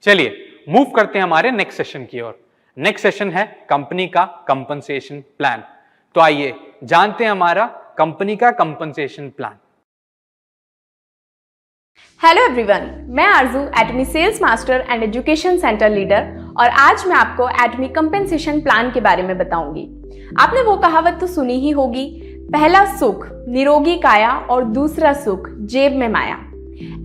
चलिए मूव करते हैं हमारे नेक्स्ट सेशन की ओर। नेक्स्ट सेशन है कंपनी का कंपनसेशन प्लान। तो आइए जानते हैं हमारा कंपनी का कंपनसेशन प्लान। हेलो एवरीवन, मैं Arzoo Atomy sales master and education centre leader और आज मैं आपको एटमी कंपनसेशन प्लान के बारे में बताऊंगी। आपने वो कहावत तो सुनी ही होगी, पहला सुख निरोगी काया और दूसरा सुख जेब में माया।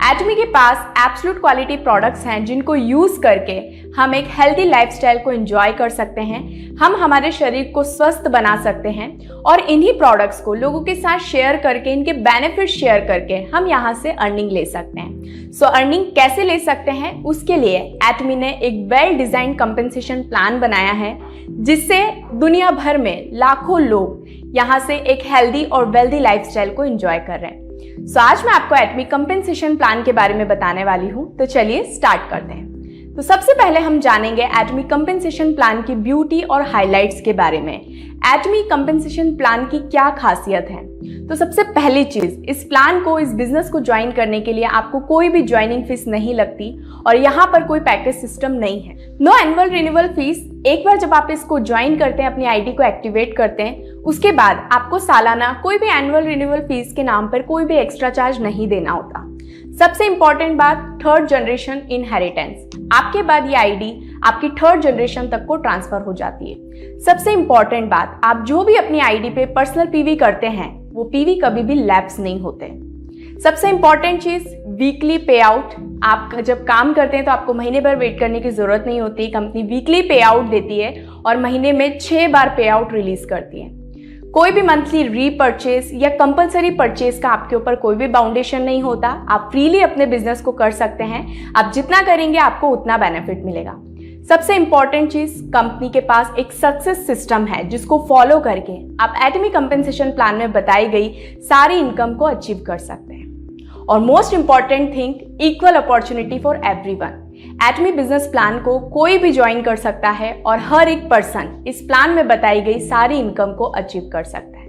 एटमी के पास एब्सोल्यूट क्वालिटी प्रोडक्ट्स हैं जिनको यूज करके हम एक हेल्दी लाइफस्टाइल को एंजॉय कर सकते हैं, हम हमारे शरीर को स्वस्थ बना सकते हैं और इन्हीं प्रोडक्ट्स को लोगों के साथ शेयर करके, इनके बेनिफिट शेयर करके हम यहाँ से अर्निंग ले सकते हैं। सो अर्निंग कैसे ले सकते हैं, उसके लिए एटमी ने एक वेल डिजाइन कंपनसेशन प्लान बनाया है जिससे दुनिया भर में लाखों लोग यहाँ से एक हेल्दी और वेल्दी लाइफस्टाइल को एंजॉय कर रहे हैं। सो आज मैं आपको एटमी कंपनसेशन प्लान के बारे में बताने वाली हूं, तो चलिए स्टार्ट करते हैं। तो सबसे पहले हम जानेंगे एटमी कंपनसेशन प्लान की ब्यूटी और हाइलाइट्स के बारे में। एटमी कंपनसेशन प्लान की क्या खासियत है? तो सबसे पहली चीज, इस प्लान को, इस बिजनेस को ज्वाइन करने के लिए आपको कोई भी ज्वाइनिंग फीस नहीं लगती और यहाँ पर कोई पैकेज सिस्टम नहीं है। No annual renewal fees. एक बार जब आप इसको ज्वाइन करते हैं, अपनी आईडी को एक्टिवेट करते हैं, उसके बाद आपको सालाना कोई भी एनुअल रिन्यूअल फीस के नाम पर कोई भी एक्स्ट्रा चार्ज नहीं देना होता। सबसे इंपॉर्टेंट बात, थर्ड जनरेशन इनहेरिटेंस। आपके बाद ये आईडी आपकी थर्ड जनरेशन तक को ट्रांसफर हो जाती है। सबसे इंपॉर्टेंट बात, आप जो भी अपनी आईडी पे पर्सनल पीवी करते हैं वो पीवी कभी भी लैप्स नहीं होते। सबसे इंपॉर्टेंट चीज, वीकली पे आउट। आप जब काम करते हैं तो आपको महीने भर वेट करने की जरूरत नहीं होती। कंपनी वीकली पे आउट देती है और महीने में 6 बार पे आउट रिलीज करती है। कोई भी मंथली रीपर्चेस या कंपलसरी परचेस का आपके ऊपर कोई भी बाउंडेशन नहीं होता। आप फ्रीली अपने बिजनेस को कर सकते हैं। आप जितना करेंगे आपको उतना बेनिफिट मिलेगा। सबसे इंपॉर्टेंट चीज, कंपनी के पास एक सक्सेस सिस्टम है जिसको फॉलो करके आप एटमी कंपनसेशन प्लान में बताई गई सारी इनकम को अचीव कर सकते हैं। और most important thing, equal opportunity for everyone. Atomy business plan को कोई भी ज्वाइन कर सकता है और हर एक पर्सन इस प्लान में बताई गई सारी इनकम को अचीव कर सकता है।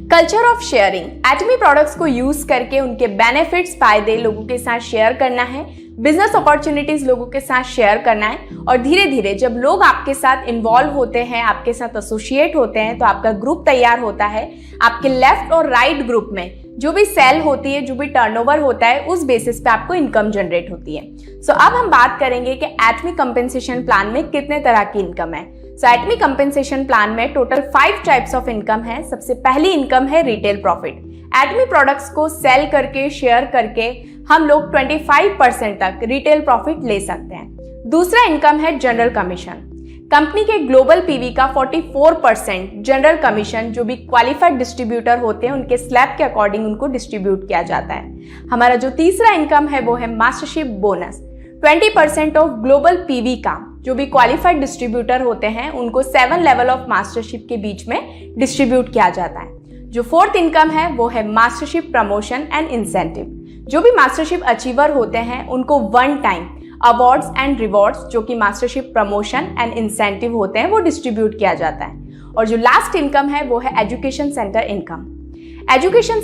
Culture of sharing. Atomy products को यूज करके उनके बेनिफिट्स, फायदे लोगों के साथ शेयर करना है, बिजनेस अपॉर्चुनिटीज लोगों के साथ शेयर करना है और धीरे धीरे जब लोग आपके साथ इन्वॉल्व होते हैं, आपके साथ एसोसिएट होते हैं, तो आपका ग्रुप तैयार होता है। आपके लेफ्ट और राइट ग्रुप में जो भी सेल होती है, जो भी टर्नओवर होता है, उस बेसिस पे आपको इनकम जनरेट होती है। सो अब हम बात करेंगे कि एटमी कंपनसेशन प्लान में कितने तरह की इनकम है। सो एटमी कंपनसेशन प्लान में टोटल 5 टाइप्स ऑफ इनकम है। सबसे पहली इनकम है रिटेल प्रॉफिट। एटमी प्रोडक्ट्स को सेल करके, शेयर करके हम लोग 25% तक रिटेल प्रॉफिट ले सकते हैं। दूसरा इनकम है जनरल कमीशन। कंपनी के ग्लोबल पीवी का 44% जनरल कमीशन जो भी क्वालिफाइड डिस्ट्रीब्यूटर होते हैं उनके स्लैब के अकॉर्डिंग उनको डिस्ट्रीब्यूट किया जाता है। हमारा जो तीसरा इनकम है वो है mastership bonus. 20% of global PV का जो भी क्वालिफाइड डिस्ट्रीब्यूटर होते हैं उनको 7 लेवल ऑफ मास्टरशिप के बीच में डिस्ट्रीब्यूट किया जाता है। जो फोर्थ इनकम है वो है मास्टरशिप प्रमोशन एंड इंसेंटिव। जो भी मास्टरशिप अचीवर होते हैं उनको one time awards and rewards जो कि मास्टरशिप प्रमोशन एंड इंसेंटिव होते हैं वो डिस्ट्रीब्यूट किया जाता है। और जो लास्ट इनकम है वो है education centre income. Education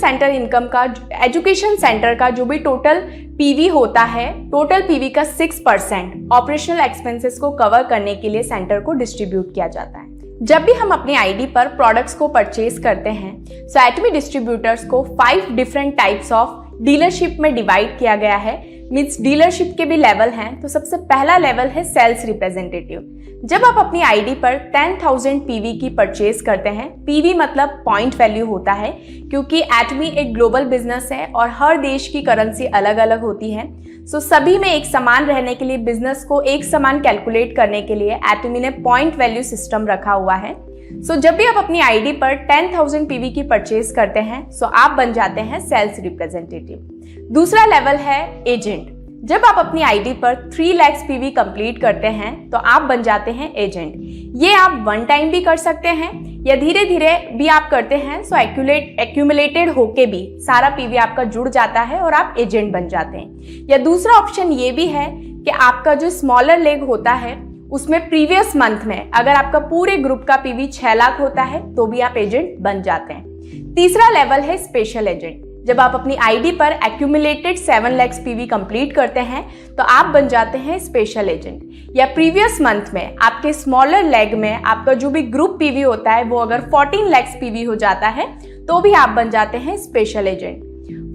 centre का जो भी टोटल पीवी होता है, टोटल पीवी का 6% ऑपरेशनल एक्सपेंसेस को कवर करने के लिए सेंटर को डिस्ट्रीब्यूट किया जाता है। जब भी हम अपनी आईडी पर प्रोडक्ट्स को परचेज करते हैं, सो एटमी डिस्ट्रीब्यूटर्स को 5 डिफरेंट टाइप्स ऑफ डीलरशिप में डिवाइड किया गया है। मीन्स डीलरशिप के भी लेवल हैं। तो सबसे पहला लेवल है सेल्स रिप्रेजेंटेटिव। जब आप अपनी आईडी पर 10,000 पीवी की परचेज करते हैं, पीवी मतलब पॉइंट वैल्यू होता है, क्योंकि एटमी एक ग्लोबल बिजनेस है और हर देश की करेंसी अलग अलग होती है। सो सभी में एक समान रहने के लिए, बिजनेस को एक समान कैलकुलेट करने के लिए एटमी ने पॉइंट वैल्यू सिस्टम रखा हुआ है। सो जब भी आप अपनी आईडी पर 10,000 पीवी की परचेज करते हैं, सो आप बन जाते हैं सेल्स रिप्रेजेंटेटिव। दूसरा लेवल है एजेंट। जब आप अपनी आईडी पर 3 लाख पीवी कंप्लीट करते हैं तो आप बन जाते हैं एजेंट। ये आप वन टाइम भी कर सकते हैं या धीरे धीरे भी आप करते हैं। सो एक्यूमुलेटेड होके भी सारा पीवी आपका जुड़ जाता है और आप एजेंट बन जाते हैं। या दूसरा ऑप्शन ये भी है कि आपका जो स्मॉलर लेग होता है उसमें प्रीवियस मंथ में अगर आपका पूरे ग्रुप का पीवी 6 लाख होता है तो भी आप एजेंट बन जाते हैं। तीसरा लेवल है स्पेशल एजेंट। जब आप अपनी आईडी पर एक्यूमुलेटेड 7 lakhs पीवी कंप्लीट करते हैं तो आप बन जाते हैं स्पेशल एजेंट। या प्रीवियस मंथ में आपके स्मॉलर लेग में आपका जो भी ग्रुप पीवी होता है वो अगर 14 lakhs पीवी हो जाता है तो भी आप बन जाते हैं स्पेशल एजेंट।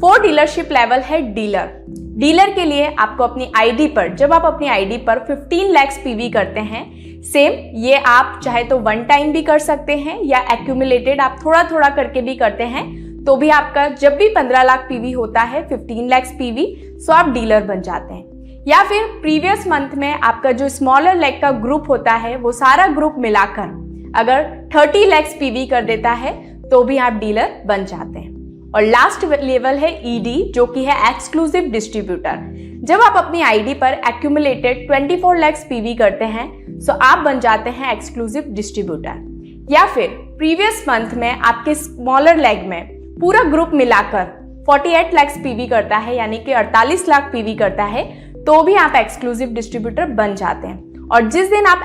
4 डीलरशिप लेवल है डीलर। डीलर के लिए आपको अपनी आईडी पर, जब आप अपनी आईडी पर 15 lakhs पीवी करते हैं, सेम ये आप चाहे तो वन टाइम भी कर सकते हैं या एक्यूमुलेटेड आप थोड़ा थोड़ा करके भी करते हैं, तो भी आपका जब भी 15 लाख पीवी होता है 15 lakhs पीवी, सो आप डीलर बन जाते हैं। या फिर प्रीवियस मंथ में आपका जो स्मॉलर लेग का ग्रुप होता है वो सारा ग्रुप मिलाकर अगर 30 lakhs पीवी कर देता है तो भी आप डीलर बन जाते हैं। और लास्ट लेवल है ईडी, जो कि है एक्सक्लूसिव डिस्ट्रीब्यूटर। जब आप अपनी आईडी पर एक्यूमुलेटेड 24 lakhs पीवी करते हैं सो आप बन जाते हैं एक्सक्लूसिव डिस्ट्रीब्यूटर। या फिर प्रीवियस मंथ में आपके स्मॉलर लेग में पूरा ग्रुप मिलाकर 48 lakhs पीवी करता है, यानी कि 48 लाख पीवी करता है, तो भी आप एक्सक्लूसिव डिस्ट्रीब्यूटर बन जाते हैं। और जिस दिन आप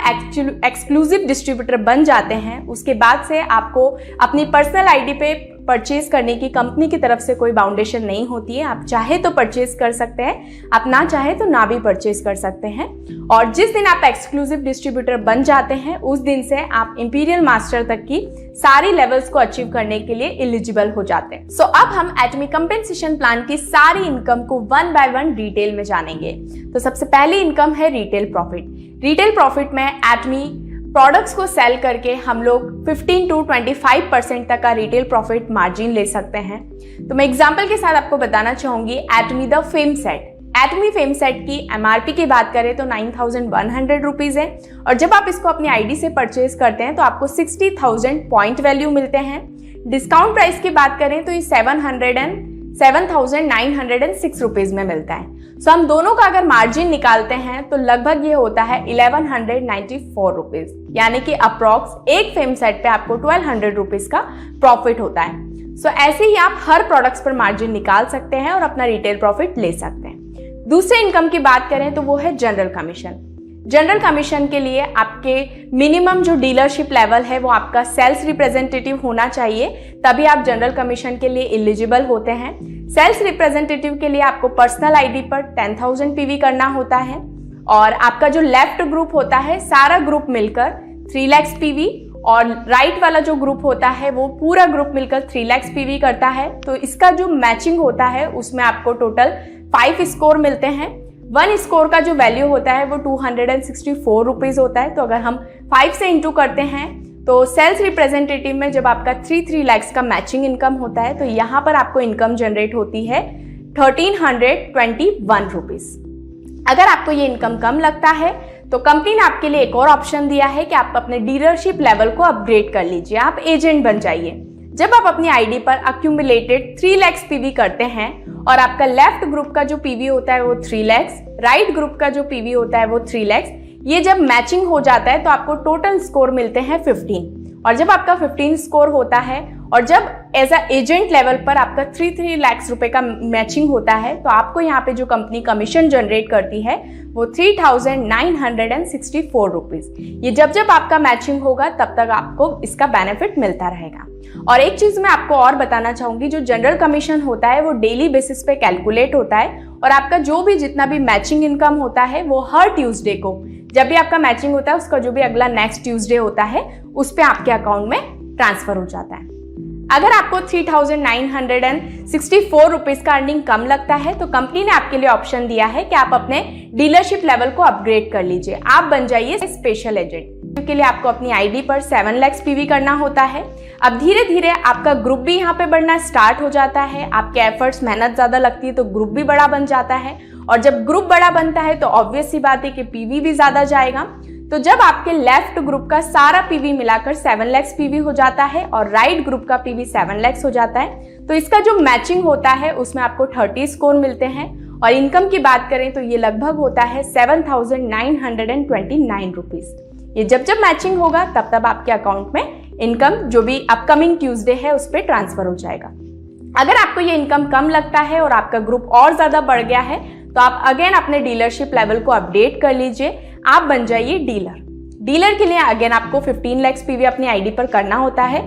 एक्सक्लूसिव डिस्ट्रीब्यूटर बन जाते हैं उसके बाद से आपको अपनी पर्सनल आईडी पे परचेज करने की कंपनी की तरफ से कोई बाउंडेशन नहीं होती है। आप चाहे तो परचेज कर सकते हैं, आप ना चाहे तो ना भी परचेज कर सकते हैं। और जिस दिन आप एक्सक्लूसिव डिस्ट्रीब्यूटर बन जाते हैं उस दिन से आप इंपीरियल मास्टर तक की सारी लेवल्स को अचीव करने के लिए एलिजिबल हो जाते हैं। सो अब हम एटमी कंपेंसेशन प्लान की सारी इनकम को 1 by 1 डिटेल में जानेंगे। तो सबसे पहली इनकम है रिटेल प्रॉफिट। रिटेल प्रॉफिट में एटमी प्रोडक्ट्स को सेल करके हम लोग 15 to 25% तक का रिटेल प्रॉफिट मार्जिन ले सकते हैं। तो मैं एग्जांपल के साथ आपको बताना चाहूंगी Atomy the fame set. Atomy fame set की एमआरपी की बात करें तो 9,100 रुपीज है, और जब आप इसको अपनी आईडी से परचेज करते हैं तो आपको 60,000 पॉइंट वैल्यू मिलते हैं। डिस्काउंट प्राइस की बात करें तो ये 7,906 रुपीज में मिलता है। सो हम दोनों का अगर मार्जिन निकालते हैं तो लगभग ये होता है 1,194 रुपीज, यानी कि अप्रॉक्स एक फेम सेट पे आपको 1,200 रुपीज का प्रॉफिट होता है। सो ऐसे ही आप हर प्रोडक्ट्स पर मार्जिन निकाल सकते हैं और अपना रिटेल प्रॉफिट ले सकते हैं। दूसरे इनकम की बात करें तो वो है जनरल कमीशन। जनरल कमीशन के लिए आपके मिनिमम जो डीलरशिप लेवल है वो आपका सेल्स रिप्रेजेंटेटिव होना चाहिए, तभी आप जनरल कमीशन के लिए एलिजिबल होते हैं। सेल्स रिप्रेजेंटेटिव के लिए आपको पर्सनल आईडी पर 10,000 पीवी करना होता है, और आपका जो लेफ्ट ग्रुप होता है सारा ग्रुप मिलकर 3 lakhs पीवी, और राइट वाला जो ग्रुप होता है वो पूरा ग्रुप मिलकर 3 lakhs पीवी करता है। तो इसका जो मैचिंग होता है उसमें आपको टोटल 5 स्कोर मिलते हैं। 1 स्कोर का जो वैल्यू होता है वो 264 रुपीज होता है। तो अगर हम 5 से इंटू करते हैं तो सेल्स रिप्रेजेंटेटिव में जब आपका 3 lakhs का मैचिंग इनकम होता है तो यहाँ पर आपको इनकम जनरेट होती है 1,321 रुपीज। अगर आपको ये इनकम कम लगता है तो कंपनी ने आपके लिए एक और ऑप्शन दिया है कि आप अपने डीलरशिप लेवल को अपग्रेड कर लीजिए, आप एजेंट बन जाइए। जब आप अपनी आईडी पर अक्यूमुलेटेड 3 lakhs पीवी करते हैं और आपका लेफ्ट ग्रुप का जो पीवी होता है वो 3 lakhs, राइट ग्रुप का जो पीवी होता है वो 3 lakhs, ये जब मैचिंग हो जाता है तो आपको टोटल स्कोर मिलते हैं 15। और जब आपका 15 स्कोर होता है और जब एज अ एजेंट लेवल पर आपका 3 lakhs रुपए का मैचिंग होता है तो आपको यहाँ पे जो कंपनी कमीशन जनरेट करती है वो 3,964 रुपीज। ये जब जब आपका मैचिंग होगा तब तक आपको इसका बेनिफिट मिलता रहेगा। और एक चीज मैं आपको और बताना चाहूंगी, जो जनरल कमीशन होता है वो डेली बेसिस पे कैलकुलेट होता है, और आपका जो भी जितना भी मैचिंग इनकम होता है वो हर ट्यूसडे को, जब भी आपका मैचिंग होता है उसका जो भी अगला नेक्स्ट ट्यूसडे होता है उस पे आपके अकाउंट में ट्रांसफर हो जाता है। अगर आपको 3,964 रुपीज का अर्निंग कम लगता है तो कंपनी ने आपके लिए ऑप्शन दिया है कि आप अपने डीलरशिप लेवल को अपग्रेड कर लीजिए, आप बन जाइए स्पेशल एजेंट। के लिए आपको अपनी आईडी पर 7 lakhs पीवी करना होता है। अब धीरे धीरे आपका ग्रुप भी यहाँ पे बढ़ना स्टार्ट हो जाता है, आपके एफर्ट्स मेहनत ज्यादा लगती है तो ग्रुप भी बड़ा बन जाता है, और जब ग्रुप बड़ा बनता है तो ऑब्वियस सी बात है कि पीवी भी ज्यादा जाएगा। तो जब आपके लेफ्ट ग्रुप का सारा पीवी मिलाकर 7 lakhs पीवी हो जाता है और राइट ग्रुप का पीवी 7 lakhs हो जाता है तो इसका जो मैचिंग होता है उसमें आपको 30 स्कोर मिलते हैं। और इनकम की बात करें तो ये लगभग होता है 7,929 रुपीज। ये जब जब मैचिंग होगा तब तब आपके अकाउंट में इनकम जो भी अपकमिंग ट्यूसडे है उस पर ट्रांसफर हो जाएगा। अगर आपको ये इनकम कम लगता है और आपका ग्रुप और ज्यादा बढ़ गया है तो आप अगेन अपने डीलरशिप लेवल को अपडेट कर लीजिए, आप बन जाइए डीलर। डीलर के लिए अगेन आपको 15 lakhs पीवी अपनी आईडी पर करना होता है,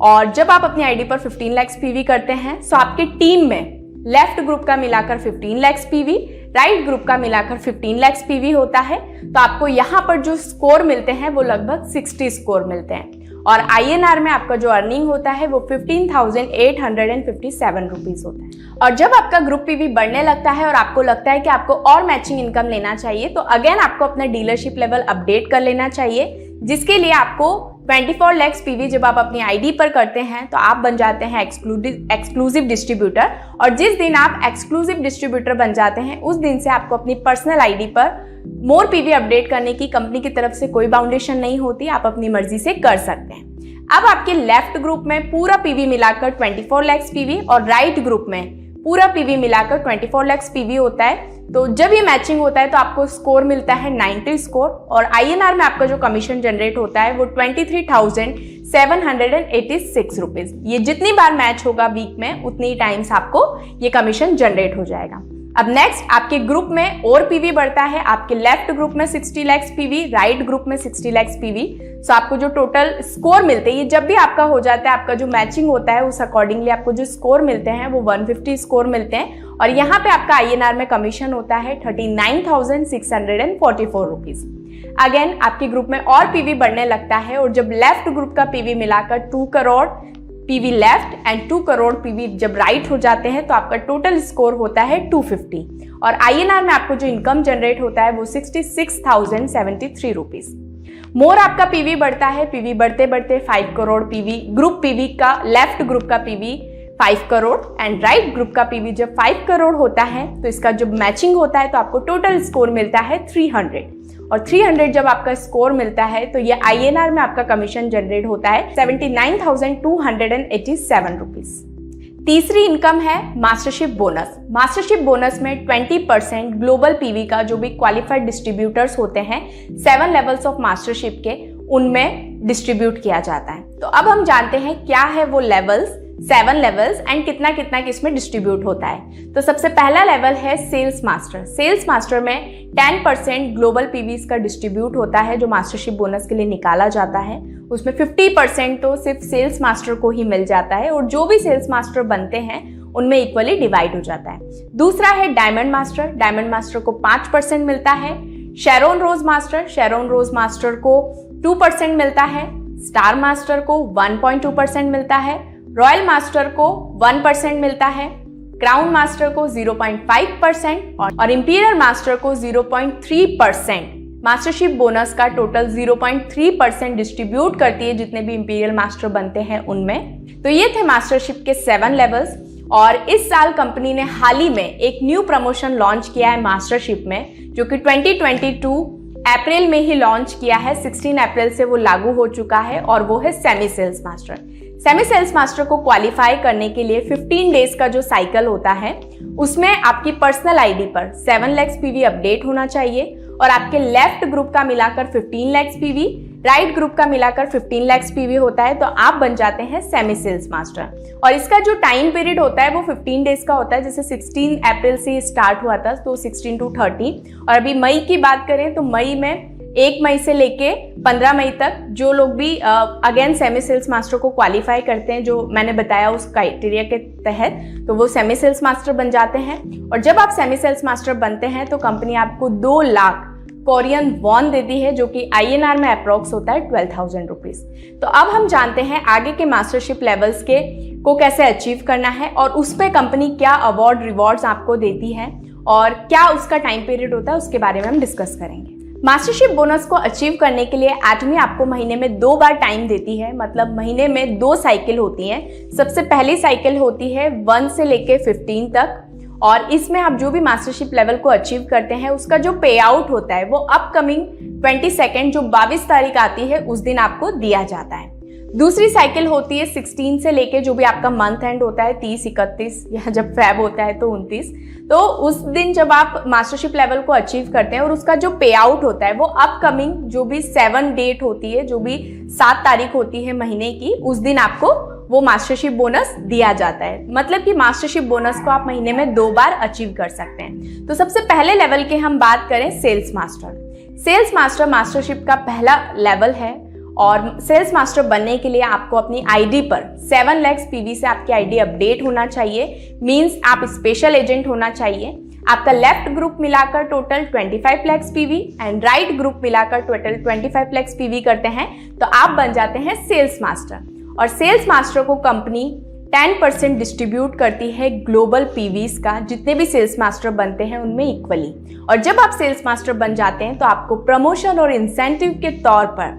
और जब आप अपनी आईडी पर 15 लाख पीवी करते हैं तो आपके टीम में लेफ्ट ग्रुप का मिलाकर 15 लाख पीवी, राइट ग्रुप का मिलाकर 15 लाख पीवी होता है। तो आपको यहाँ पर जो स्कोर मिलते हैं वो लगभग 60 स्कोर मिलते हैं और INR में आपका जो अर्निंग होता है वो 15,857 रुपीज होता है। और जब आपका ग्रुप पीवी बढ़ने लगता है और आपको लगता है कि आपको और मैचिंग इनकम लेना चाहिए तो अगेन आपको अपना डीलरशिप लेवल अपडेट कर लेना चाहिए, जिसके लिए आपको 24 लाख पीवी जब आप अपनी आईडी पर करते हैं तो आप बन जाते हैं एक्सक्लूसिव डिस्ट्रीब्यूटर। और जिस दिन आप एक्सक्लूसिव डिस्ट्रीब्यूटर बन जाते हैं उस दिन से आपको अपनी पर्सनल आईडी पर मोर पीवी अपडेट करने की कंपनी की तरफ से कोई बाउंडेशन नहीं होती, आप अपनी मर्जी से कर सकते हैं। अब आपके लेफ्ट ग्रुप में पूरा पीवी मिलाकर 24 लाख पीवी और राइट ग्रुप में पूरा पीवी मिलाकर 24 लाख पीवी होता है। तो जब ये मैचिंग होता है तो आपको स्कोर मिलता है 90 स्कोर और INR में आपका जो कमीशन जनरेट होता है वो 23,786 रुपीज। ये जितनी बार मैच होगा वीक में उतनी टाइम्स आपको ये कमीशन जनरेट हो जाएगा। अब नेक्स्ट आपके ग्रुप में और पीवी बढ़ता है। आपके लेफ्ट ग्रुप में 60 लाख पीवी, राइट ग्रुप में 60 लाख पीवी। सो आपको जो टोटल स्कोर मिलते हैं ये जब भी आपका हो जाता है, आपका जो मैचिंग होता है उस अकॉर्डिंगली आपको जो स्कोर मिलते हैं वो 150 स्कोर मिलते हैं और यहाँ पे आपका INR में कमीशन होता है 39,644 रुपीज। अगेन आपके ग्रुप में और पीवी बढ़ने लगता है और जब लेफ्ट ग्रुप का पीवी मिलाकर 2 crore PV left and 2 crore PV जब राइट हो जाते हैं तो आपका टोटल स्कोर होता है 250 और INR में आपको जो इनकम जनरेट होता है वो 66,073 रुपीज। मोर आपका पीवी बढ़ता है, पीवी बढ़ते बढ़ते 5 करोड़ पीवी, ग्रुप पीवी का लेफ्ट ग्रुप का PV 5 crore and right group का पीवी जब 5 करोड़ होता है तो इसका जब मैचिंग होता है तो आपको टोटल स्कोर मिलता है 300 और 300 जब आपका स्कोर मिलता है तो ये INR में आपका कमीशन जनरेट होता है 79,287 रुपीज। तीसरी इनकम है मास्टरशिप बोनस। मास्टरशिप बोनस में 20% ग्लोबल पीवी का जो भी क्वालिफाइड डिस्ट्रीब्यूटर्स होते हैं 7 लेवल्स ऑफ मास्टरशिप के उनमें डिस्ट्रीब्यूट किया जाता है। तो अब हम जानते हैं क्या है वो लेवल्स, 7 लेवल्स एंड कितना कितना किसमें डिस्ट्रीब्यूट होता है। तो सबसे पहला लेवल है सेल्स मास्टर। सेल्स मास्टर में 10% ग्लोबल पीवीज का डिस्ट्रीब्यूट होता है जो मास्टरशिप बोनस के लिए निकाला जाता है। उसमें 50% तो सिर्फ सेल्स मास्टर को ही मिल जाता है और जो भी सेल्स मास्टर बनते हैं उनमें इक्वली डिवाइड हो जाता है। दूसरा है डायमंड मास्टर। डायमंड मास्टर को 5% मिलता है। शेरोन रोज मास्टर, शेरोन रोज मास्टर को 2% मिलता है। स्टार मास्टर को 1.2% मिलता है। रॉयल मास्टर को 1% मिलता है। क्राउन मास्टर को 0.5% और इंपीरियल मास्टर को 0.3%। मास्टरशिप बोनस का टोटल 0.3% डिस्ट्रीब्यूट करती है जितने भी इंपीरियल मास्टर बनते हैं उनमें। तो ये थे मास्टरशिप के 7 लेवल्स और इस साल कंपनी ने हाल ही में एक न्यू प्रमोशन लॉन्च किया है मास्टरशिप में, जो कि 2022 अप्रैल में ही लॉन्च किया है। 16 अप्रैल से वो लागू हो चुका है और वो है semi sales master. Semi sales master को क्वालिफाई करने के लिए 15 डेज का जो साइकिल होता है उसमें आपकी पर्सनल आईडी पर 7 लाख पीवी अपडेट होना चाहिए और आपके लेफ्ट ग्रुप का मिलाकर 15 लाख पीवी, राइट ग्रुप का मिलाकर 15 लाख पीवी होता है तो आप बन जाते हैं सेमी सेल्स मास्टर। और इसका जो टाइम पीरियड होता है वो 15 डेज का होता है। जैसे 16 अप्रैल से स्टार्ट हुआ था तो 16 to 30 और अभी मई की बात करें तो मई में 1 मई से लेके 15 मई तक जो लोग भी अगेन सेमी सेल्स मास्टर को क्वालिफाई करते हैं, जो मैंने बताया उस क्राइटेरिया के तहत, तो वो सेमी सेल्स मास्टर बन जाते हैं। और जब आप सेमी सेल्स मास्टर बनते हैं तो कंपनी आपको 2 लाख कोरियन वॉन देती है जो कि INR में अप्रोक्स होता है 12,000 रुपीज। तो अब हम जानते हैं आगे के मास्टरशिप लेवल्स के को कैसे अचीव करना है और उस पर कंपनी क्या अवार्ड रिवॉर्ड्स आपको देती है और क्या उसका टाइम पीरियड होता है उसके बारे में हम डिस्कस करेंगे। मास्टरशिप बोनस को अचीव करने के लिए एटमी आपको महीने में 2 बार टाइम देती है, मतलब महीने में 2 साइकिल होती हैं। सबसे पहली साइकिल होती है 1 से लेके 15 तक और इसमें आप जो भी मास्टरशिप लेवल को अचीव करते हैं उसका जो पे आउट होता है वो अपकमिंग 22 जो 22 तारीख आती है उस दिन आपको दिया जाता है। दूसरी साइकिल होती है 16 से लेके जो भी आपका मंथ एंड होता है 30, 31 या जब फेब होता है तो 29, तो उस दिन जब आप मास्टरशिप लेवल को अचीव करते हैं और उसका जो पे आउट होता है वो अपकमिंग जो भी 7 डेट होती है, जो भी 7 तारीख होती है महीने की, उस दिन आपको वो मास्टरशिप बोनस दिया जाता है। मतलब कि मास्टरशिप बोनस को आप महीने में 2 बार अचीव कर सकते हैं। तो सबसे पहले लेवल की हम बात करें sales master. Sales master mastership का पहला लेवल है और सेल्स मास्टर बनने के लिए आपको अपनी आईडी पर 7 lakhs PV से आपकी आईडी अपडेट होना चाहिए, मींस आप स्पेशल एजेंट होना चाहिए। आपका लेफ्ट ग्रुप मिलाकर total 25 lakhs PV and right group मिलाकर टोटल 25 lakhs PV करते हैं तो आप बन जाते हैं सेल्स मास्टर। और सेल्स मास्टर को कंपनी 10% डिस्ट्रीब्यूट करती है ग्लोबल पीवीज का, जितने भी सेल्स मास्टर बनते हैं उनमें इक्वली। और जब आप सेल्स मास्टर बन जाते हैं तो आपको प्रमोशन और इंसेंटिव के तौर पर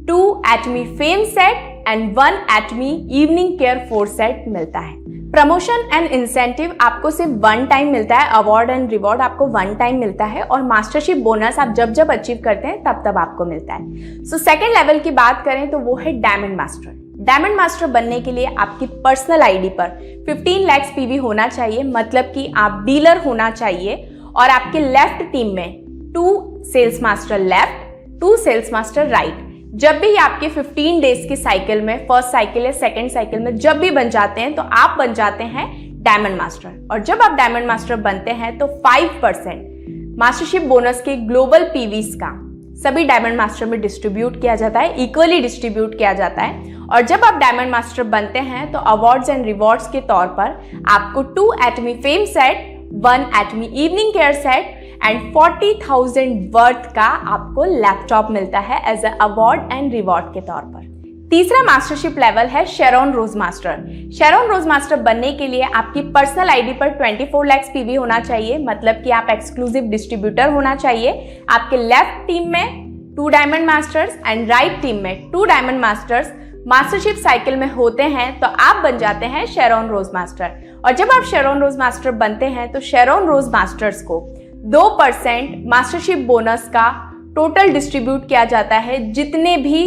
2 Atomy fame set and 1 Atomy evening care 4 set मिलता है। प्रमोशन एंड इंसेंटिव आपको सिर्फ 1 टाइम मिलता है, अवार्ड एंड रिवॉर्ड आपको 1 टाइम मिलता है, और मास्टरशिप बोनस आप जब जब अचीव करते हैं तब तब आपको मिलता है। सो सेकेंड लेवल की बात करें तो वो है डायमंड मास्टर। डायमंड मास्टर बनने के लिए आपकी पर्सनल आईडी पर 15 lakhs PV होना चाहिए, मतलब कि आप डीलर होना चाहिए, और आपके लेफ्ट टीम में 2 sales master left, 2 sales master right. जब भी आपके 15 डेज की साइकिल में, फर्स्ट साइकिल या सेकेंड साइकिल में जब भी बन जाते हैं तो आप बन जाते हैं डायमंड मास्टर। और जब आप डायमंड मास्टर बनते हैं तो 5% मास्टरशिप बोनस के ग्लोबल पीवीज का सभी डायमंड मास्टर में डिस्ट्रीब्यूट किया जाता है, इक्वली डिस्ट्रीब्यूट किया जाता है। और जब आप डायमंड मास्टर बनते हैं तो अवार्ड्स एंड रिवॉर्ड्स के तौर पर आपको 2 Atomy fame set, 1 Atomy evening care set and 40,000 worth का आपको लैपटॉप मिलता है as a award and reward के तौर पर। तीसरा मास्टरशिप लेवल है शेरॉन रोज मास्टर। शेरॉन रोज मास्टर बनने के लिए आपकी पर्सनल आईडी पर 24 lakhs PV होना चाहिए, मतलब कि आप एक्सक्लूसिव डिस्ट्रीब्यूटर होना चाहिए। आपके लेफ्ट टीम में 2 diamond masters and right team में 2 डायमंड मास्टर्स मास्टरशिप साइकिल में होते हैं तो आप बन जाते हैं शेरॉन रोज मास्टर। और जब आप शेरॉन रोज मास्टर बनते हैं तो शेरॉन रोज मास्टर्स को 2% मास्टरशिप बोनस का टोटल डिस्ट्रीब्यूट किया जाता है। जितने भी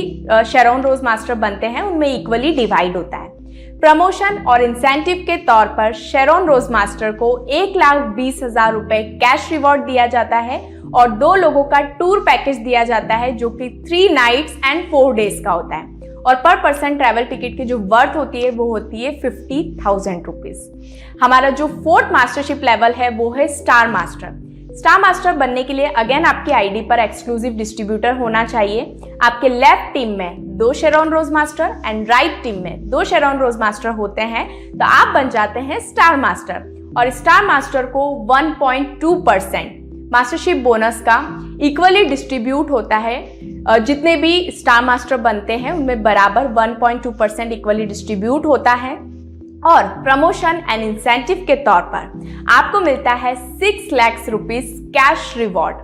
शेरॉन रोज मास्टर बनते हैं उनमें इक्वली डिवाइड होता है। प्रमोशन और इंसेंटिव के तौर पर शेरॉन रोज मास्टर को 1,20,000 रुपए कैश रिवॉर्ड दिया जाता है और 2 लोगों का टूर पैकेज दिया जाता है जो कि 3 नाइट्स एंड 4 डेज का होता है। और पर पर्सन ट्रैवल टिकट की जो वर्थ होती है वो होती है 50,000 रुपीज। हमारा जो 4th मास्टरशिप लेवल है वो है स्टार मास्टर। स्टार मास्टर बनने के लिए अगेन आपकी आईडी पर एक्सक्लूसिव डिस्ट्रीब्यूटर होना चाहिए। आपके लेफ्ट टीम में 2 Sharon rose master and right team में 2 शेरॉन रोज मास्टर होते हैं तो आप बन जाते हैं स्टार मास्टर। और स्टार मास्टर को 1.2% मास्टरशिप बोनस का इक्वली डिस्ट्रीब्यूट होता है। जितने भी स्टार मास्टर बनते हैं उनमें बराबर 1.2% इक्वली डिस्ट्रीब्यूट होता है। और प्रमोशन एंड इंसेंटिव के तौर पर आपको मिलता है 6 lakhs रुपीज कैश रिवॉर्ड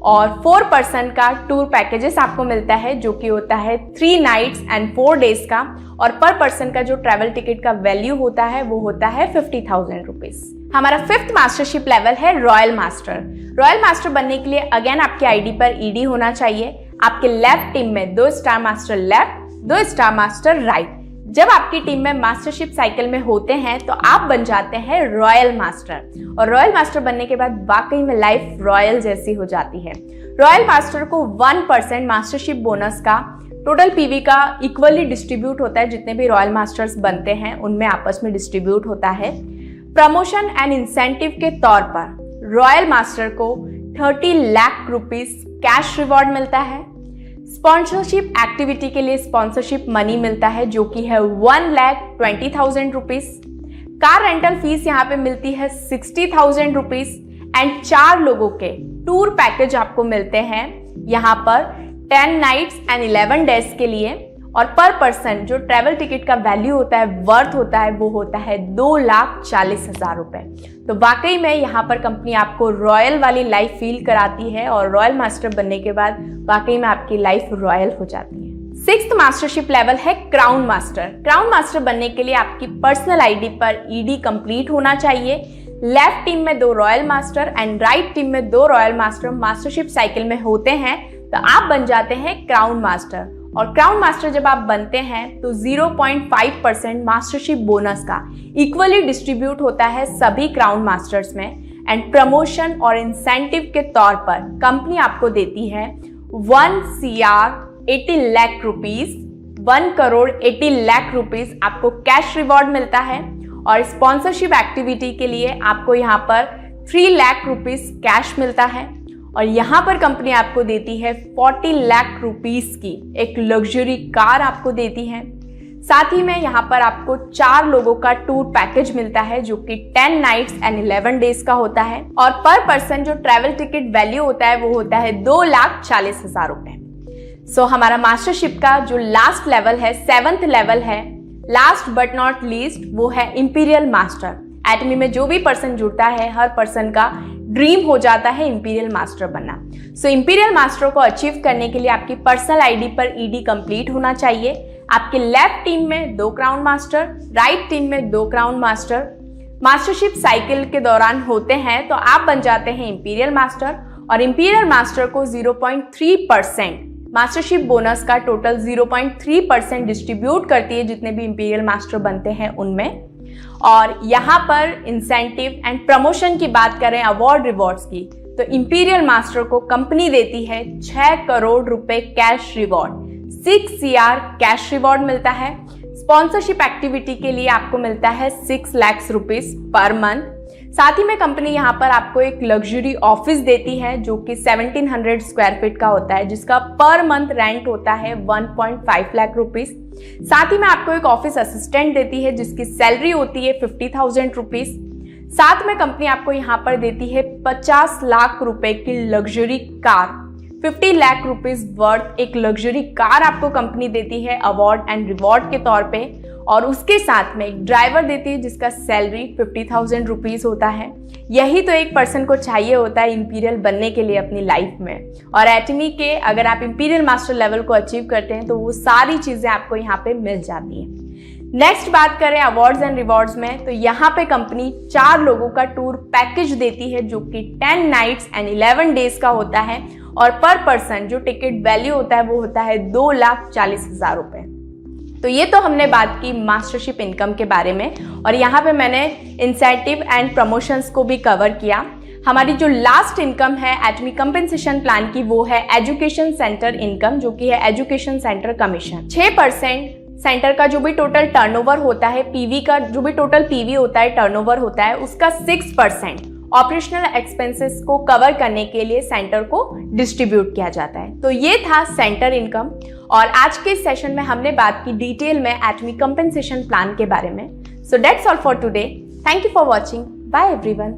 और 4% का टूर पैकेजेस आपको मिलता है जो कि होता है 3 नाइट्स एंड 4 डेज का। और पर पर्सन का जो ट्रैवल टिकट का वैल्यू होता है वो होता है 50,000 रुपीज। हमारा 5th मास्टरशिप लेवल है रॉयल मास्टर। रॉयल मास्टर बनने के लिए अगेन आपकी आईडी पर ईडी होना चाहिए। आपके लेफ्ट टीम में 2 star master left, 2 star master right. जब आपकी टीम में मास्टरशिप साइकिल में होते हैं तो आप बन जाते हैं रॉयल मास्टर। और रॉयल मास्टर बनने के बाद वाकई में लाइफ रॉयल जैसी हो जाती है। रॉयल मास्टर को 1% मास्टरशिप बोनस का टोटल पीवी का इक्वली डिस्ट्रीब्यूट होता है। जितने भी रॉयल मास्टर्स बनते हैं उनमें आपस में डिस्ट्रीब्यूट होता है। प्रमोशन एंड इंसेंटिव के तौर पर रॉयल मास्टर को 30 लाख रुपीज कैश रिवॉर्ड मिलता है। स्पॉन्सरशिप एक्टिविटी के लिए स्पॉन्सरशिप मनी मिलता है जो कि है 1,20,000 रुपीज। कार रेंटल फीस यहाँ पे मिलती है 60,000 रुपीज एंड 4 लोगों के टूर पैकेज आपको मिलते हैं यहाँ पर 10 नाइट्स एंड 11 डेज के लिए। और पर पर्सन जो ट्रैवल टिकट का वैल्यू होता है, वर्थ होता है, वो होता है 2,40,000 रुपए। तो वाकई में यहाँ पर कंपनी आपको रॉयल वाली लाइफ फील कराती है और रॉयल मास्टर बनने के बाद वाकई में आपकी लाइफ रॉयल हो जाती है। 6th मास्टरशिप लेवल है क्राउन मास्टर। क्राउन मास्टर बनने के लिए आपकी पर्सनल आईडी पर ईडी कंप्लीट होना चाहिए। लेफ्ट टीम में 2 royal master and right team में 2 रॉयल मास्टर मास्टरशिप साइकिल में होते हैं तो आप बन जाते हैं क्राउन मास्टर। और क्राउन मास्टर जब आप बनते हैं तो 0.5% मास्टरशिप बोनस का इक्वली डिस्ट्रीब्यूट होता है सभी क्राउन मास्टर्स में। एंड प्रमोशन और इंसेंटिव के तौर पर कंपनी आपको देती है 1 CR 80 lakh rupees, 1 crore 80 lakh rupees आपको कैश रिवॉर्ड मिलता है। और स्पॉन्सरशिप एक्टिविटी के लिए आपको यहाँ पर 3 लाख रुपीज कैश मिलता है। और यहाँ पर कंपनी आपको देती है 40 लाख रुपीस की एक लग्जरी कार आपको देती है। साथ ही में यहाँ पर आपको 4 लोगों का टूर पैकेज मिलता है जो कि 10 नाइट्स एंड 11 डेज का होता है और पर पर्सन जो ट्रैवल टिकट वैल्यू होता है वो होता है 2,40,000 रुपए। सो हमारा मास्टरशिप का जो लास्ट लेवल है, 7th लेवल है, लास्ट बट नॉट लीस्ट, वो है इंपीरियल मास्टर। एटमी में जो भी पर्सन जुड़ता है हर पर्सन का ड्रीम हो जाता है इंपीरियल मास्टर बनना। सो इंपीरियल मास्टर को अचीव करने के लिए आपकी पर्सनल आईडी पर ईडी कंप्लीट होना चाहिए। आपके लेफ्ट टीम में 2 क्राउन मास्टर, राइट टीम में 2 क्राउन मास्टर मास्टरशिप साइकिल के दौरान होते हैं तो आप बन जाते हैं इंपीरियल मास्टर। और इंपीरियल मास्टर को 0.3% मास्टरशिप बोनस का टोटल 0.3% डिस्ट्रीब्यूट करती है जितने भी इंपीरियल मास्टर बनते हैं उनमें। और यहाँ पर इंसेंटिव एंड प्रमोशन की बात करें, अवार्ड रिवॉर्ड्स की, तो इंपीरियल मास्टर को कंपनी देती है 6 करोड़ रुपए cash reward, 6 CR cash reward मिलता है। स्पॉन्सरशिप एक्टिविटी के लिए आपको मिलता है 6 लाख रुपीस पर मंथ। साथ ही में कंपनी यहाँ पर आपको एक लग्जरी ऑफिस देती है जो कि 1700 स्क्वायर फीट का होता है जिसका पर मंथ रेंट होता है 1.5 लाख रुपीस। साथ ही में आपको एक ऑफिस असिस्टेंट देती है जिसकी सैलरी होती है 50,000 रुपीस। साथ में कंपनी आपको यहाँ पर देती है 50 लाख रुपए की luxury car, 50 lakh rupees worth एक लग्जरी कार आपको कंपनी देती है अवार्ड एंड रिवॉर्ड के तौर पे। और उसके साथ में एक ड्राइवर देती है जिसका सैलरी 50,000 रुपीस होता है। यही तो एक पर्सन को चाहिए होता है इंपीरियल बनने के लिए अपनी लाइफ में। और एटमी के अगर आप इंपीरियल मास्टर लेवल को अचीव करते हैं तो वो सारी चीजें आपको यहाँ पे मिल जाती हैं। नेक्स्ट बात करें अवार्ड्स एंड रिवॉर्ड्स में, तो यहाँ पे कंपनी 4 लोगों का टूर पैकेज देती है जो कि 10 नाइट्स एंड 11 डेज का होता है और पर पर्सन जो टिकट वैल्यू होता है वो होता है 2,40,000 रुपए। तो ये तो हमने बात की मास्टरशिप इनकम के बारे में और यहाँ पे मैंने इंसेंटिव एंड प्रमोशंस को भी कवर किया। हमारी जो लास्ट इनकम है एटमी कंपेंसेशन प्लान की वो है एजुकेशन सेंटर इनकम जो कि है एजुकेशन सेंटर कमीशन। 6% सेंटर का जो भी टोटल टर्नओवर होता है, पीवी का जो भी टोटल पीवी होता है, टर्नओवर होता है, उसका 6% ऑपरेशनल एक्सपेंसेस को कवर करने के लिए सेंटर को डिस्ट्रीब्यूट किया जाता है। तो ये था सेंटर इनकम और आज के सेशन में हमने बात की डिटेल में एटमी कंपेंसेशन प्लान के बारे में। So that's all for today. Thank you for watching. Bye everyone.